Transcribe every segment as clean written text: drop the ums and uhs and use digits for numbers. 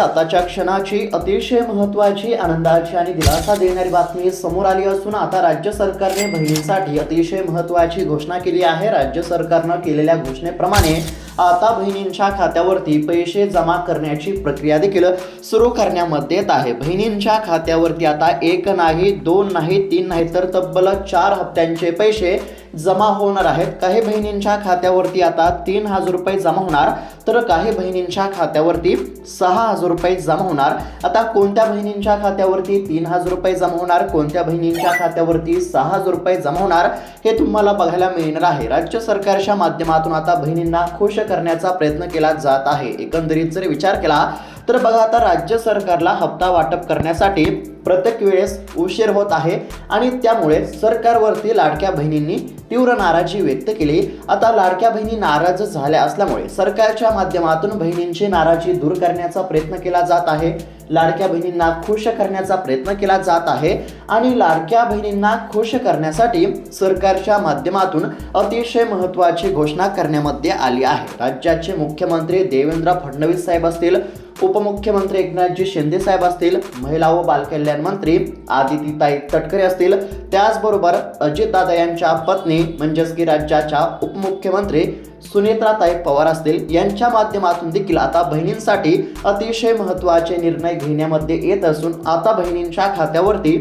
आताच्या क्षणाची अतिशय महत्त्वाची, आनंदाची आणि दिलासा देणारी बातमी समोर आली असून आता राज्य सरकारने बहिणींसाठी अतिशय महत्त्वाची घोषणा केली आहे। राज्य सरकारने केलेल्या घोषणेप्रमाणे आता बहिणींच्या खात्यावरती पैसे जमा करण्याची प्रक्रिया देखील सुरू करण्यामध्ये येत आहे। बहिणींच्या खात्यावरती आता एक नाही, दोन नाही, तीन नाही तर तब्बल 4 हप्त्यांचे पैसे जमा होणार आहेत। काही बहिणींच्या खात्यावरती आता 3000 रुपये जमा होणार, तर काही बहिणींच्या खात्यावरती 6000 रुपये जमा होणार। आता कोणत्या बहिणींच्या खात्यावरती 3000 रुपये जमा होणार, कोणत्या बहिणींच्या खात्यावरती 6000 रुपये जमा होणार हे तुम्हाला बघायला मिळणार आहे। राज्य सरकारच्या माध्यमातून आता बहिणींना खुश करण्याचा प्रयत्न केला जात आहे। एकंदरीत जर विचार केला तर बघा, आता राज्य सरकारला हप्ता वाटप करण्यासाठी प्रत्येक वेळेस उशीर होत आहे आणि त्यामुळे सरकारवरती लाडक्या बहिणींनी तीव्र नाराजी व्यक्त केली। आता लाडक्या बहिणी नाराज झाल्या असल्यामुळे सरकारच्या माध्यमातून बहिणींची नाराजी दूर करण्याचा प्रयत्न केला जात आहे। लाडक्या बहिणींना खुश करण्याचा प्रयत्न केला जात आहे आणि लाडक्या बहिणींना खुश करण्यासाठी सरकारच्या माध्यमातून अतिशय महत्त्वाची घोषणा करण्यामध्ये आली आहे। राज्याचे मुख्यमंत्री देवेंद्र फडणवीस साहेब असतील, उपमुख्यमंत्री एकनाथजी शिंदे साहेब असतील, महिला व बालकल्याण मंत्री आदितीताई तटकरे असतील, त्याचबरोबर अजितदादा यांच्या पत्नी म्हणजेच की राज्याच्या उपमुख्यमंत्री सुनेत्राताई पवार असतील, यांच्या माध्यमातून देखील आता बहिणींसाठी अतिशय महत्त्वाचे निर्णय घेण्यामध्ये येत असून आता बहिणींच्या खात्यावरती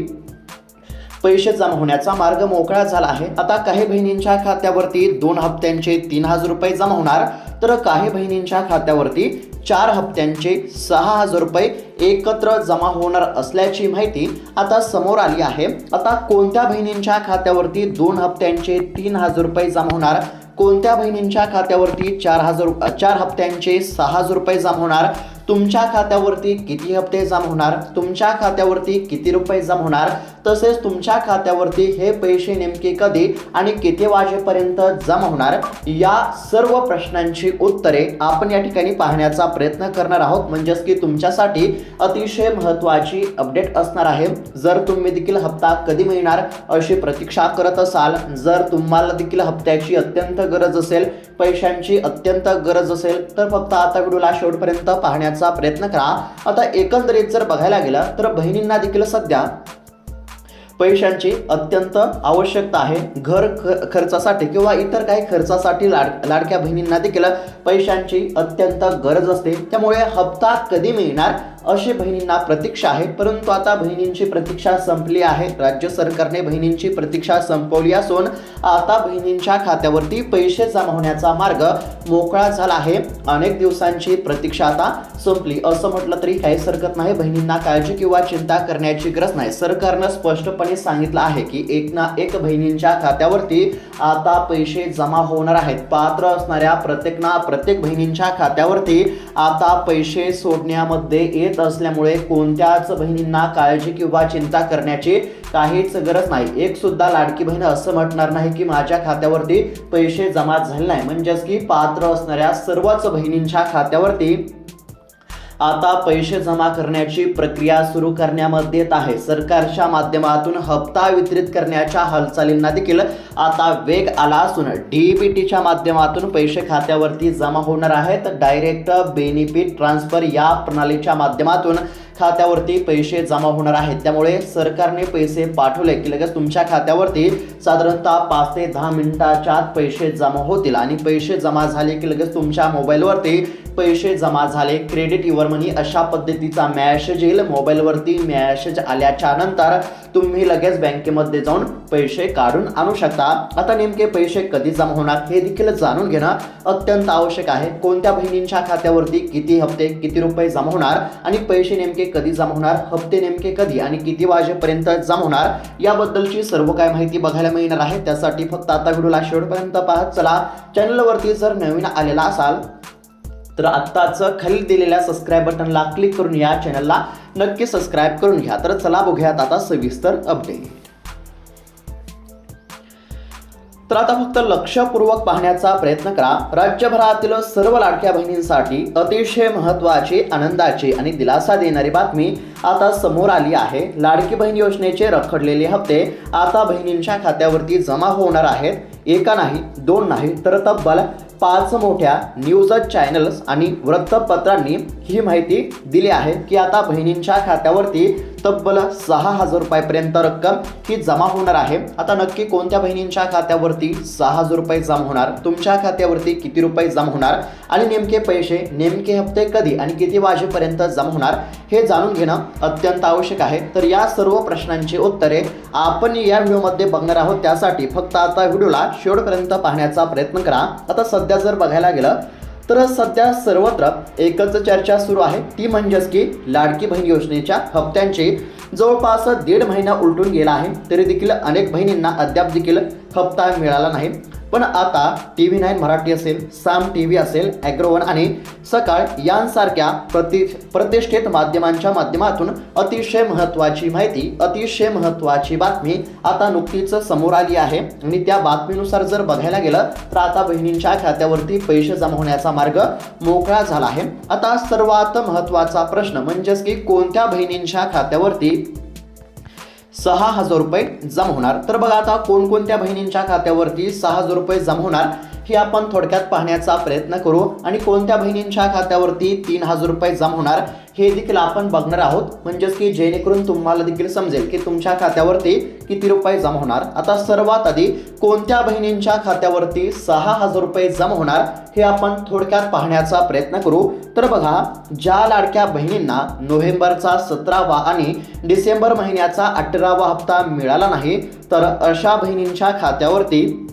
पैसे जमा होण्याचा मार्ग मोकळा झाला आहे। आता काही बहिणींच्या खात्यावरती 2 हप्त्यांचे 3000 रुपये जमा होणार, तर काही बहिणींच्या खात्यावरती 4 हप्त्यांचे 6000 रुपये एकत्र जमा होणार असल्याची माहिती आता समोर आली आहे। आता कोणत्या बहिणींच्या खात्यावरती 2 हप्त्यांचे 3000 रुपये जमा होणार, कोणत्या बहिणींच्या खात्यावरती 4 हप्त्यांचे 6000 रुपये जमा होणार, तुमच्या खात्यावरती किती हप्ते जमा होणार, तुमच्या खात्यावरती किती रुपये जमा होणार, तसेच तुमच्या खात्यावरती हे पैसे नेमके कधी आणि किती वाजेपर्यंत जमा होणार, या सर्व प्रश्नांची उत्तरे आपण या ठिकाणी पाहण्याचा प्रयत्न करणार आहोत। म्हणजेच की तुमच्यासाठी अतिशय महत्त्वाची अपडेट असणार आहे। जर तुम्ही देखील हप्ता कधी मिळणार अशी प्रतीक्षा करत असाल, जर तुम्हाला देखील हप्त्याची अत्यंत गरज असेल, पैशांची अत्यंत गरज असेल, तर फक्त आता व्हिडिओला शेवटपर्यंत पाहण्याचा प्रयत्न करा। आता एकंदरीत जर बघायला गेलं तर बहिणींना देखील सध्या पैशांची अत्यंत आवश्यकता आहे। घर खर्चासाठी किंवा इतर काही खर्चासाठी लाडक्या बहिणींना देखील पैशांची अत्यंत गरज असते। त्यामुळे हप्ता कधी मिळणार अशी बहिणींना प्रतीक्षा आहे, परंतु आता बहिणींची प्रतीक्षा संपली आहे। राज्य सरकारने बहिणींची प्रतीक्षा संपवली असून आता बहिणींच्या खात्यावरती पैसे जमा होण्याचा मार्ग मोकळा झाला आहे। अनेक दिवसांची प्रतीक्षा आता संपली असं म्हटलं तरी काहीच हरकत नाही। बहिणींना काळजी किंवा चिंता करण्याची गरज नाही। सरकारनं स्पष्टपणे सांगितलं आहे की एक बहिणींच्या खात्यावरती आता पैसे जमा होणार आहेत। पात्र असणाऱ्या प्रत्येक बहिणींच्या खात्यावरती आता पैसे सोडण्यामध्ये येत असल्यामुळे कोणत्याच बहिणींना काळजी किंवा चिंता करण्याची काहीच गरज नाही। एक सुद्धा लाडकी बहीण असं म्हणणार नाही की माझ्या खात्यावरती पैसे जमा झाले नाही। म्हणजेच की पात्र असणाऱ्या सर्वच बहिणींच्या खात्यावरती आता पैसे जमा करण्याची प्रक्रिया सुरू करण्यामध्ये येत आहे। सरकारच्या माध्यमातून हप्ता वितरित करण्याच्या हालचालींना देखील आता वेग आला असून डीबीटीच्या माध्यमातून पैसे खात्यावरती जमा होणार आहेत। डायरेक्ट बेनिफिट ट्रान्सफर या प्रणालीच्या माध्यमातून खात्यावरती पैसे जमा होणार आहेत। त्यामुळे सरकारने पैसे पाठवले की लगेच तुमच्या खात्यावरती साधारणतः 5 ते 10 मिनिटाच्या आत पैसे जमा होतील आणि पैसे जमा झाले की लगेच तुमच्या मोबाईलवरती पैसे जमा झाले, क्रेडिट युअर मनी अशा पद्धतीचा मेसेज येईल। मोबाईलवरती मेसेज आल्याच्या नंतर तुम्ही लगेच बँकेमध्ये जाऊन पैसे काढून आणू शकता। आता नेमके पैसे कधी जमा होणार हे देखील जाणून घेणं अत्यंत आवश्यक आहे। कोणत्या बहिणींच्या खात्यावरती किती हप्ते किती रुपये जमा होणार आणि पैसे नेमके कधी जमा होणार, हप्ते नेमके कधी आणि किती वाजेपर्यंत जमा होणार, याबद्दलची सर्व काय माहिती बघायला मिळणार आहे। त्यासाठी फक्त आता व्हिडिओला शेवटपर्यंत पाहत चला। चॅनलवरती जर नवीन आलेला असाल तर आत्ताच खाली दिलेल्या सबस्क्राईब बटनला क्लिक करून या चॅनलला नक्की सबस्क्राईब करून घ्या। तर चला बघूयात आता सविस्तर अपडेट। तर आता फक्त लक्षपूर्वक पाहण्याचा प्रयत्न करा। राज्यभरातील सर्व लाडक्या बहिणींसाठी अतिशय महत्त्वाची, आनंदाची आणि दिलासा देणारी बातमी आता समोर आली आहे। लाडकी बहीण योजनेचे रखडलेले हप्ते आता बहिणींच्या खात्यावरती जमा होणार आहेत। एका नाही, दोन नाही तर तब्बल 5 मोठ्या न्यूज चॅनल्स आणि वृत्तपत्रांनी ही माहिती दिली आहे की आता बहिणींच्या खात्यावरती तब्बल 6,000 रुपयापर्यंत रक्कम ही जमा होणार आहे। आता नक्की कोणत्या बहिणींच्या खात्यावरती 6,000 रुपये जमा होणार, तुमच्या खात्यावरती किती रुपये जमा होणार आणि नेमके पैसे, नेमके हप्ते कधी आणि किती वाजेपर्यंत जमा होणार हे जाणून घेणं अत्यंत आवश्यक आहे। तर या सर्व प्रश्नांची उत्तरे आपण या व्हिडिओमध्ये बघणार आहोत। त्यासाठी फक्त आता व्हिडिओला शेवटपर्यंत पाहण्याचा प्रयत्न करा। आता सध्या जर बघायला गेलं तर सध्या सर्वत्र एकच चर्चा सुरू आहे, ती म्हणजेच की लाडकी बहीण योजनेच्या हप्त्यांची जवळपास 1.5 महिना उलटून गेला आहे, तरी देखील अनेक बहिणींना अद्याप देखील हप्ता मिळाला नाही। पण आता TV9 मराठी असेल, साम TV असेल, ॲग्रोवन आणि सकाळ यांसारख्या प्रतिष्ठित माध्यमांच्या माध्यमातून अतिशय महत्त्वाची माहिती, अतिशय महत्त्वाची बातमी आता नुकतीच समोर आली आहे। आणि त्या बातमीनुसार जर बघायला गेलं तर आता बहिणींच्या खात्यावरती पैसे जमा होण्याचा मार्ग मोकळा झाला आहे। आता सर्वात महत्त्वाचा प्रश्न म्हणजेच की कोणत्या बहिणींच्या खात्यावरती 6,000 रुपये जमा होणार। तर बघा आता कोणकोणत्या बहिणींच्या खात्यावरती 6,000 रुपये जमा होणार हे आपण थोडक्यात पाहण्याचा प्रयत्न करू आणि कोणत्या बहिणींच्या खात्यावरती 3,000 रुपये जमा होणार हे देखील आपण बघणार आहोत, म्हणजेच की जेणेकरून तुम्हाला देखील समजेल की तुमच्या खात्यावरती किती रुपये जमा होणार। आता सर्वात आधी कोणत्या बहिणींच्या खात्यावरती 6,000 रुपये जमा होणार हे आपण थोडक्यात पाहण्याचा प्रयत्न करू। तर बघा, ज्या लाडक्या बहिणींना नोव्हेंबरचा 17वा आणि डिसेंबर महिन्याचा 18वा हप्ता मिळाला नाही, तर अशा बहिणींच्या खात्यावरती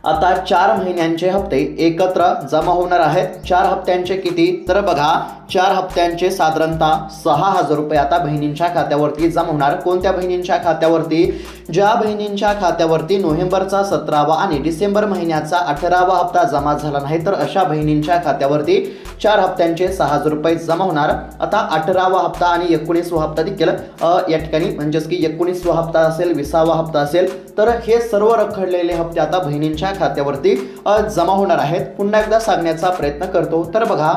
आता 4 महिन्यांचे हप्ते एकत्र जमा होणार आहेत। 4 हप्त्यांचे किती, तर बघा 4 हप्त्यांचे साधारणतः 6,000 रुपये आता बहिणींच्या खात्यावरती जमा होणार। कोणत्या बहिणींच्या खात्यावरती, ज्या बहिणींच्या खात्यावरती नोव्हेंबरचा 17वा आणि डिसेंबर महिन्याचा 18वा हप्ता जमा झाला नाही, तर अशा बहिणींच्या खात्यावरती 4 हप्त्यांचे 6,000 रुपये जमा होणार। आता 18वा हप्ता आणि 19वा हप्ता देखील या ठिकाणी म्हणजेच की 19वा हप्ता असेल, 20वा हप्ता असेल, तर हे सर्व रखडलेले हप्ते आता बहिणींच्या खात्यावरती जमा होणार आहेत। पुन्हा एकदा सांगण्याचा प्रयत्न करतो। तर बघा,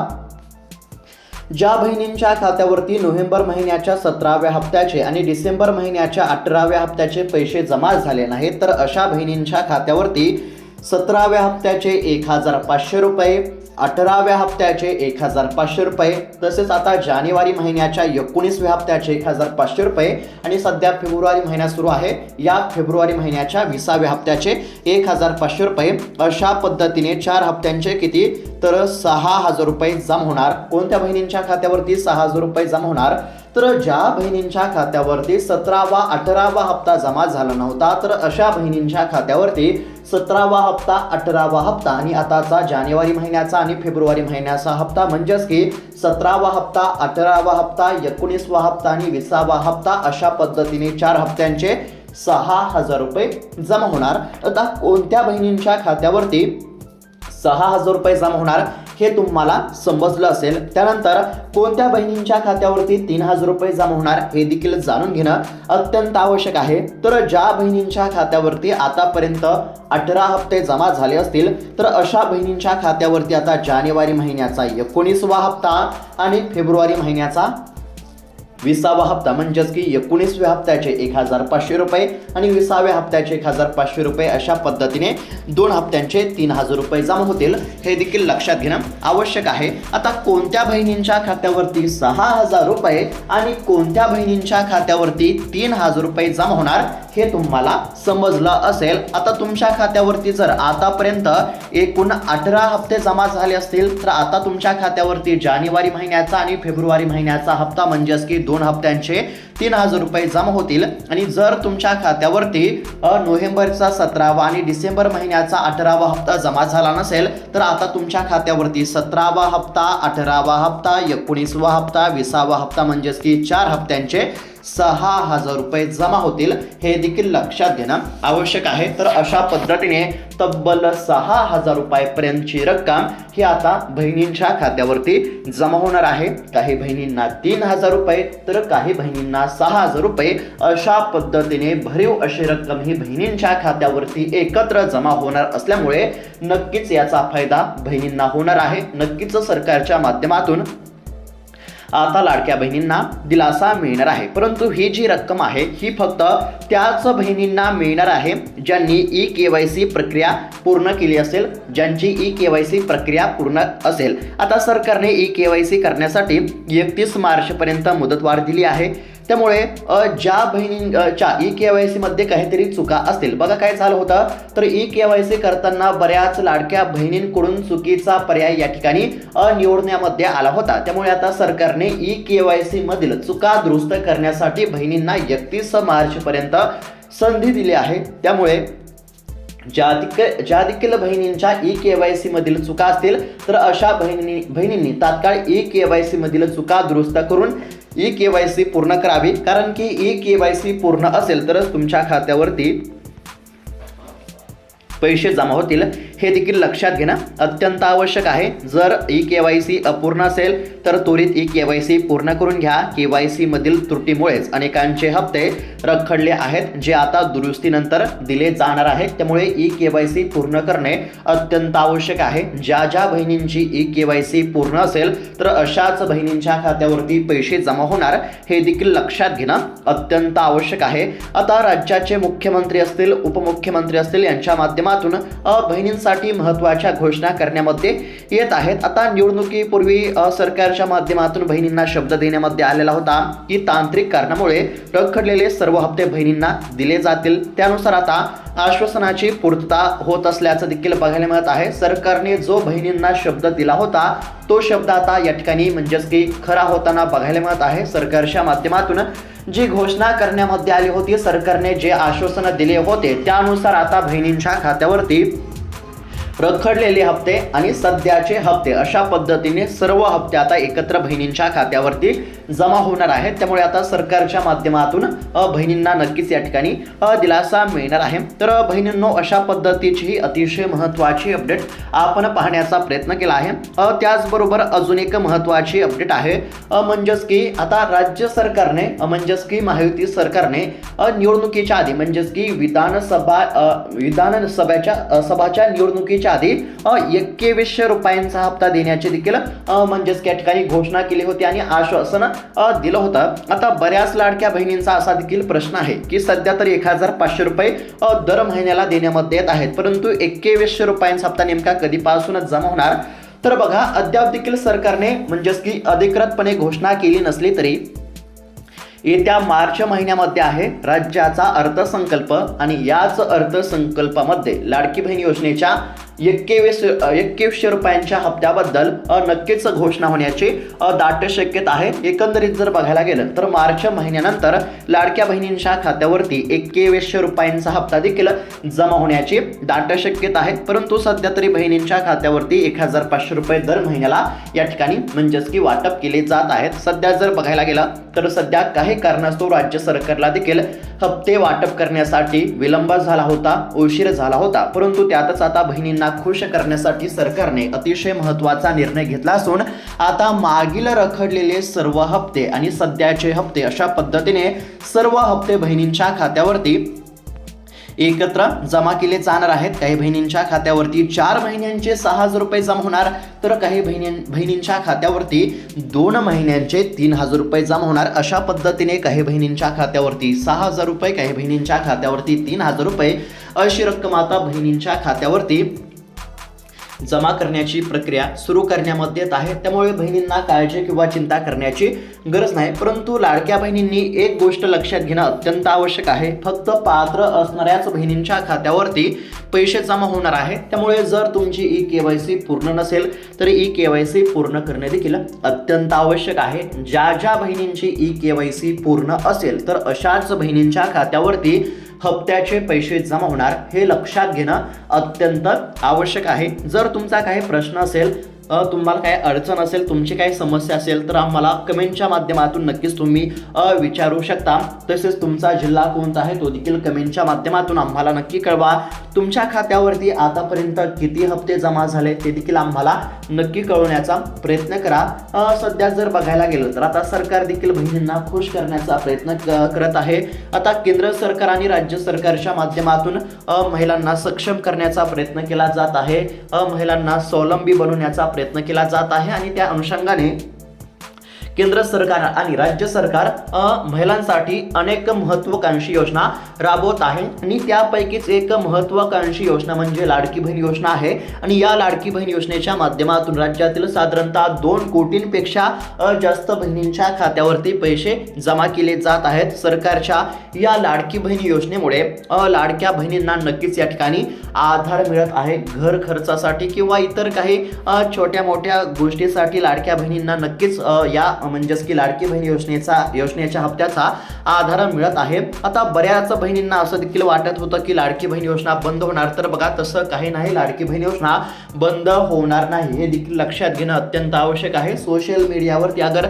ज्या बहिणींच्या खात्यावरती नोव्हेंबर महिन्याच्या 17व्या हप्त्याचे आणि डिसेंबर महिन्याच्या 18व्या हप्त्याचे पैसे जमा झाले नाहीत, तर अशा बहिणींच्या खात्यावरती 17व्या हप्त्याचे 1,500 रुपये, 18व्या हप्त्याचे 1,500 रुपये, तसेच आता जानेवारी महिन्याच्या 19व्या हप्त्याचे 1,500 रुपये आणि सध्या फेब्रुवारी महिना सुरू आहे, या फेब्रुवारी महिन्याच्या 20व्या हप्त्याचे 1,500 रुपये, अशा पद्धतीने 4 हप्त्यांचे किती, तर 6,000 रुपये जमा होणार। कोणत्या बहिणींच्या खात्यावरती 6,000 रुपये जमा होणार, तर ज्या बहिणींच्या खात्यावरती 17वा 18वा हप्ता जमा झाला नव्हता, तर अशा बहिणींच्या खात्यावरती 17वा हप्ता, 18वा हप्ता आणि आताचा जानेवारी महिन्याचा आणि फेब्रुवारी महिन्याचा हप्ता म्हणजेच की 17वा हप्ता, 18वा हप्ता, 19वा हप्ता आणि 20वा हप्ता, अशा पद्धतीने 4 हप्त्यांचे 6,000 रुपये जमा होणार। आता कोणत्या बहिणींच्या खात्यावरती 6,000 रुपये जमा होणार हे तुम्हाला समजलं असेल। त्यानंतर कोणत्या बहिणींच्या खात्यावरती 3,000 रुपये जमा होणार हे देखील जाणून घेणं अत्यंत आवश्यक आहे। तर ज्या बहिणींच्या खात्यावरती आतापर्यंत 18 हप्ते जमा झाले असतील, तर अशा बहिणींच्या खात्यावरती आता जानेवारी महिन्याचा 19वा हप्ता आणि फेब्रुवारी महिन्याचा 20वा हप्ता म्हणजेच की 19व्या हप्त्याचे 1,500 रुपये आणि 20व्या हप्त्याचे 1,500 रुपये, अशा पद्धतीने 2 हप्त्यांचे 3,000 रुपये जमा होतील, हे देखील लक्षात घेणं आवश्यक आहे। आता कोणत्या बहिणींच्या खात्यावरती 6,000 रुपये आणि कोणत्या बहिणींच्या खात्यावरती 3,000 रुपये जमा होणार हे तुम्हाला समजलं असेल। आता तुमच्या खात्यावरती जर आतापर्यंत एकूण 18 हप्ते जमा झाले असतील, तर आता तुमच्या खात्यावरती जानेवारी महिन्याचा आणि फेब्रुवारी महिन्याचा हप्ता म्हणजेच की 2 हप्त्यांचे 3,000 रुपये जमा होतील। आणि जर तुमच्या खात्यावरती नोव्हेंबरचा 17वा आणि डिसेंबर महिन्याचा 18वा हप्ता जमा झाला नसेल, तर आता तुमच्या खात्यावरती 17वा हप्ता, 18वा हप्ता, 19वा हप्ता, 20वा हप्ता म्हणजेच की 4 हप्त्यांचे 6,000 रुपये जमा होतील, हे देखील लक्षात घेणं आवश्यक आहे। तर अशा पद्धतीने तब्बल 6,000 रुपयापर्यंतची रक्कम ही आता बहिणींच्या खात्यावरती जमा होणार आहे। काही बहिणींना 3,000 रुपये तर काही बहिणींना 6,000 रुपये, अशा पद्धतीने भरीव अशी रक्कम ही बहिणींच्या खात्यावरती एकत्र जमा होणार असल्यामुळे नक्कीच याचा फायदा बहिणींना होणार आहे। नक्कीच सरकारच्या माध्यमातून आता लाडक्या बहिणींना दिलासा मिळणार आहे। परंतु ही जी रक्कम आहे ही फक्त त्याच बहिणींना मिळणार आहे ज्यांनी ई-केवायसी प्रक्रिया पूर्ण केली असेल, ज्यांची ई-केवायसी प्रक्रिया पूर्ण असेल। आता सरकारने ई-केवायसी करण्यासाठी 31 मार्चपर्यंत मुदतवाढ दिली आहे। त्यामुळे ज्या बहिणींच्या ई-केवायसी मध्ये काहीतरी चुका असतील, बघा काय झालं होतं तर ई-केवायसी करताना बऱ्याच लाडक्या बहिणींकडून चुकीचा पर्याय या ठिकाणी निवडण्यामध्ये आला होता। त्यामुळे आता सरकारने ई-केवायसी मधील चुका दुरुस्त करण्यासाठी बहिणींना 31 मार्चपर्यंत संधी दिली आहे। त्यामुळे ज्या देखील बहिणींच्या ई-केवायसी मधील चुका असतील तर अशा बहिणींनी तात्काळ ई-केवायसी मधील चुका दुरुस्त करून ई-केवायसी पूर्ण करावी, कारण की ई-केवायसी पूर्ण असेल तरच तुमच्या खात्यावरती पैसे जमा होतील, हे देखील लक्षात घेणं अत्यंत आवश्यक आहे। जर ई-केवायसी अपूर्ण असेल तर त्वरित ई-केवायसी पूर्ण करून घ्या। केवायसी मधील त्रुटीमुळेच अनेकांचे हप्ते रखडले आहेत, जे आता दुरुस्तीनंतर दिले जाणार आहेत। त्यामुळे ई-केवायसी पूर्ण करणे अत्यंत आवश्यक आहे। ज्या बहिणींची ई-केवायसी पूर्ण असेल तर अशाच बहिणींच्या खात्यावरती पैसे जमा होणार, हे देखील लक्षात घेणं अत्यंत आवश्यक आहे। आता राज्याचे मुख्यमंत्री असतील, उपमुख्यमंत्री असतील यांच्या माध्यमातून बहिणींसाठी महत्त्वाच्या घोषणा करण्यामध्ये येत आहेत। आता निवडणुकीपूर्वी सरकारच्या माध्यमातून बहिणींना शब्द देण्यामध्ये आलेला होता की तांत्रिक कारणामुळे रखडलेले सर्व हप्ते बहिणींना दिले जातील। त्यानुसार आता आश्वासनाची पूर्तता होत असल्याचं देखील बघायला मिळत आहे। सरकारने जो बहिणींना शब्द दिला होता तो शब्द आता या ठिकाणी म्हणजेच की खरा होताना बघायला मिळत आहे। सरकारच्या माध्यमातून जी घोषणा करण्यामध्ये आली होती, सरकारने जे आश्वासन दिले होते त्यानुसार आता बहिणींच्या खात्यावरती रखडलेले हप्ते आणि सध्याचे हप्ते अशा पद्धतीने सर्व हप्ते आता एकत्र बहिणींच्या खात्यावरती जमा होणार आहेत। त्यामुळे आता सरकारच्या माध्यमातून बहिणींना नक्कीच या ठिकाणी दिलासा मिळणार आहे। तर बहिणींनो, अशा पद्धतीची अतिशय महत्त्वाची अपडेट आपण पाहण्याचा प्रयत्न केला आहे। त्याचबरोबर अजून एक महत्त्वाची अपडेट आहे, म्हणजेच की आता राज्य सरकारने म्हणजेच की महायुती सरकारने निवडणुकीच्या आधी म्हणजेच की विधानसभाच्या निवडणुकीच्या आधी 2100 रुपयांचा हप्ता देण्याची देखील म्हणजेच या ठिकाणी घोषणा केली होती आणि आश्वासन दिलं होतं। आता बऱ्याच लाडक्या बहिणींचा असा देखील प्रश्न आहे की सध्या तर 1500 रुपये दर महिन्याला देण्यामध्ये येत आहेत, परंतु 2100 रुपयांचा हप्ता नेमका कधीपासूनच जमा होणार? तर बघा, अद्याप देखील सरकारने म्हणजेच की अधिकृतपणे घोषणा केली नसली तरी येत्या मार्च महिन्यामध्ये आहे राज्याचा अर्थसंकल्प आणि याच अर्थसंकल्पामध्ये लाडकी बहीण योजनेच्या 2100 रुपयांच्या हप्त्याबद्दल नक्कीच घोषणा होण्याची दाट शक्यता आहे। एकंदरीत जर बघायला गेलं तर मार्च महिन्यानंतर लाडक्या बहिणींच्या खात्यावरती 2100 रुपयांचा हप्ता देखील जमा होण्याची दाट शक्यता आहे। परंतु सध्या तरी बहिणींच्या खात्यावरती 1500 रुपये दर महिन्याला या ठिकाणी म्हणजेच की वाटप केले जात आहेत। सध्या जर बघायला गेलं तर सध्या काही कारणास्तव राज्य सरकारला देखील हप्ते वाटप करण्यासाठी विलंब झाला होता, उशीर झाला होता। परंतु त्यातच आता बहिणींना खुश करण्यासाठी सरकारने अतिशय महत्त्वाचा निर्णय घेतला असून आता मागील रखडलेले सर्व हप्ते आणि सध्याचे हप्ते अशा पद्धतीने सर्व हप्ते बहिणींच्या खात्यावरती एकत्र जमा केले जाणार आहेत। काही बहिणींच्या खात्यावरती 4 महिन्यांचे 6000 रुपये जमा होणार, तर काही बहिणींच्या खात्यावरती 2 महिन्यांचे 3000 रुपये जमा होणार। अशा पद्धतीने काही बहिणींच्या खात्यावरती 6000 रुपये, काही बहिणींच्या खात्यावरती 3000 रुपये अशी रक्कम आता बहिणींच्या खात्यावरती जमा करण्याची प्रक्रिया सुरू करण्यामध्ये येत आहे। त्यामुळे बहिणींना काळजी किंवा चिंता करण्याची गरज नाही। परंतु लाडक्या बहिणींनी एक गोष्ट लक्षात घेणं अत्यंत आवश्यक आहे, फक्त पात्र असणाऱ्याच बहिणींच्या खात्यावरती पैसे जमा होणार आहे। त्यामुळे जर तुमची ई-केवायसी पूर्ण नसेल तर ई-केवायसी पूर्ण करणे देखील अत्यंत आवश्यक आहे। ज्या बहिणींची ई-केवायसी पूर्ण असेल तर अशाच बहिणींच्या खात्यावरती हप्त्याचे पैसे जमा होणार, हे लक्षात घेणं अत्यंत आवश्यक आहे। जर तुमचा काही प्रश्न असेल, तुम्हाला काय अडचण असेल, तुमची काही समस्या असेल तर आम्हाला कमेंटच्या माध्यमातून नक्कीच तुम्ही विचारू शकता। तसेच तुमचा जिल्हा कोणता आहे तो देखील कमेंटच्या माध्यमातून आम्हाला नक्की कळवा। तुमच्या खात्यावरती आतापर्यंत किती हप्ते जमा झाले ते देखील आम्हाला नक्की कळवण्याचा प्रयत्न करा। सध्या जर बघायला गेलं तर आता सरकार देखील बहिणींना खुश करण्याचा प्रयत्न करत आहे। आता केंद्र सरकार आणि राज्य सरकारच्या माध्यमातून महिलांना सक्षम करण्याचा प्रयत्न केला जात आहे, महिलांना स्वावलंबी बनवण्याचा प्रयत्न केला जात आहे आणि त्या अनुषंगाने केंद्र सरकार आणि राज्य सरकार महिलांसाठी अनेक महत्त्वाकांक्षी योजना राबवत आहे आणि त्यापैकीच एक महत्त्वाकांक्षी योजना म्हणजे लाडकी बहीण योजना आहे आणि या लाडकी बहीण योजनेच्या माध्यमातून राज्यातील साधारणतः 2 कोटींपेक्षा जास्त बहिणींच्या खात्यावरती पैसे जमा केले जात आहेत। सरकारच्या या लाडकी बहीण योजनेमुळे लाडक्या बहिणींना नक्कीच या ठिकाणी आधार मिळत आहे। घर खर्चासाठी किंवा इतर काही छोट्या मोठ्या गोष्टीसाठी लाडक्या बहिणींना नक्कीच या म्हणजेच की लाडकी बहीण योजनेच्या हप्त्याचा आधार मिळत आहे। आता बऱ्याच बहिणींना असं देखील वाटत होतं की लाडकी बहीण योजना बंद होणार, तर बघा तसं काही नाही, लाडकी बहीण योजना बंद होणार नाही हे देखील लक्षात घेणं अत्यंत आवश्यक आहे। सोशल मीडियावरती अगर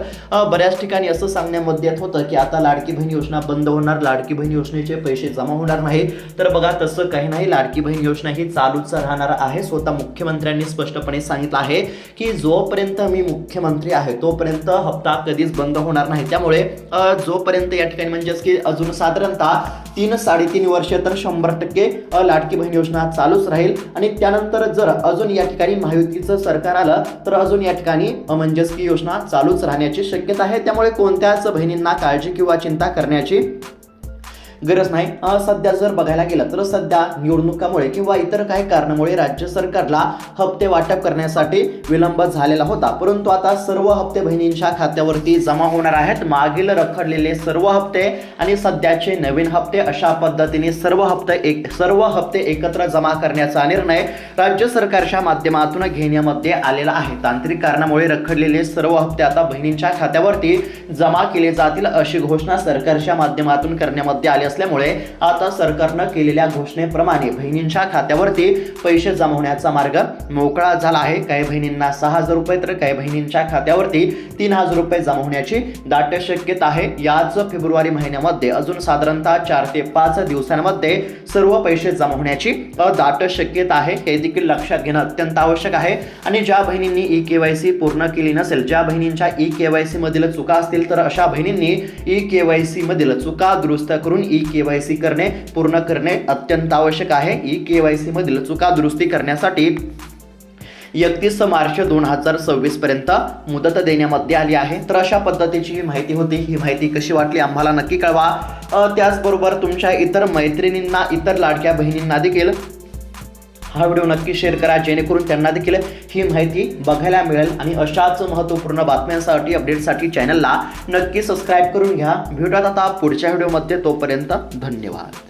बऱ्याच ठिकाणी असं सांगण्यामध्ये येत होतं की आता लाडकी बहीण योजना बंद होणार, लाडकी बहीण योजनेचे पैसे जमा होणार नाही, तर बघा तसं काही नाही, लाडकी बहीण योजना ही चालूच राहणार आहे। स्वतः मुख्यमंत्र्यांनी स्पष्टपणे सांगितलं आहे की जोपर्यंत मी मुख्यमंत्री आहे तोपर्यंत हप्ता कधीच बंद होणार नाही। त्यामुळे जोपर्यंत या ठिकाणी म्हणजेच की अजून साधारणतः 3-3.5 वर्ष तर 100% लाडकी बहीण योजना चालूच राहील आणि त्यानंतर जर अजून या ठिकाणी महायुतीचं सरकार आलं तर अजून या ठिकाणी म्हणजेच की योजना चालूच राहण्याची शक्यता आहे। त्यामुळे कोणत्याच बहिणींना काळजी किंवा चिंता करण्याची गरज नाही। सध्या जर बघायला गेलं तर सध्या निवडणुकामुळे किंवा इतर काही कारणामुळे राज्य सरकारला हप्ते वाटप करण्यासाठी विलंब झालेला होता, परंतु आता सर्व हप्ते बहिणींच्या खात्यावरती जमा होणार आहेत। मागील रखडलेले सर्व हप्ते आणि सध्याचे नवीन हप्ते अशा पद्धतीने सर्व हप्ते एकत्र जमा करण्याचा निर्णय राज्य सरकारच्या माध्यमातून घेण्यामध्ये आलेला आहे। तांत्रिक कारणामुळे रखडलेले सर्व हप्ते आता बहिणींच्या खात्यावरती जमा केले जातील अशी घोषणा सरकारच्या माध्यमातून करण्यामध्ये आली असल्यामुळे आता सरकारने केलेल्या घोषणेप्रमाणे बहिणींच्या खात्यावरती पैसे जमा होण्याचा मार्ग मोकळा झाला आहे। काही बहिणींना 6,000 रुपये तर काही बहिणींच्या खात्यावरती 3,000 रुपये जमा होण्याची दाट शक्यता आहे। याच फेब्रुवारी महिन्यामध्ये अजून साधारणतः 4 ते 5 दिवसांमध्ये सर्व पैसे जमा होण्याची दाट शक्यता आहे, हे देखील लक्षात घेणं अत्यंत आवश्यक आहे। आणि ज्या बहिणींनी ई-केवायसी पूर्ण केली नसेल, ज्या बहिणींच्या ई-केवायसी मधील चुका असतील तर अशा बहिणींनी ई-केवायसी मधील चुका दुरुस्त करून ई-केवायसी पूर्ण करणे अत्यंत आवश्यक आहे। ई-केवायसी मधील चुका दुरुस्ती करण्यासाठी 31 मार्च 2026 पर्यंत मुदत देण्यामध्ये आली आहे। तर अशा पद्धतीची ही माहिती होती। ही माहिती कशी वाटली आम्हाला नक्की कळवा। त्याचबरोबर तुमच्या इतर मैत्रिणींना, इतर लाडक्या बहिणींना देखील हा व्हिडिओ नक्की शेअर करा, जेणेकरून त्यांना देखील ही माहिती बघायला मिळेल आणि अशाच महत्त्वपूर्ण बातम्यांसाठी, अपडेटसाठी चॅनलला नक्की सबस्क्राईब करून घ्या। भेटूयात आता पुढच्या व्हिडिओमध्ये, तोपर्यंत धन्यवाद।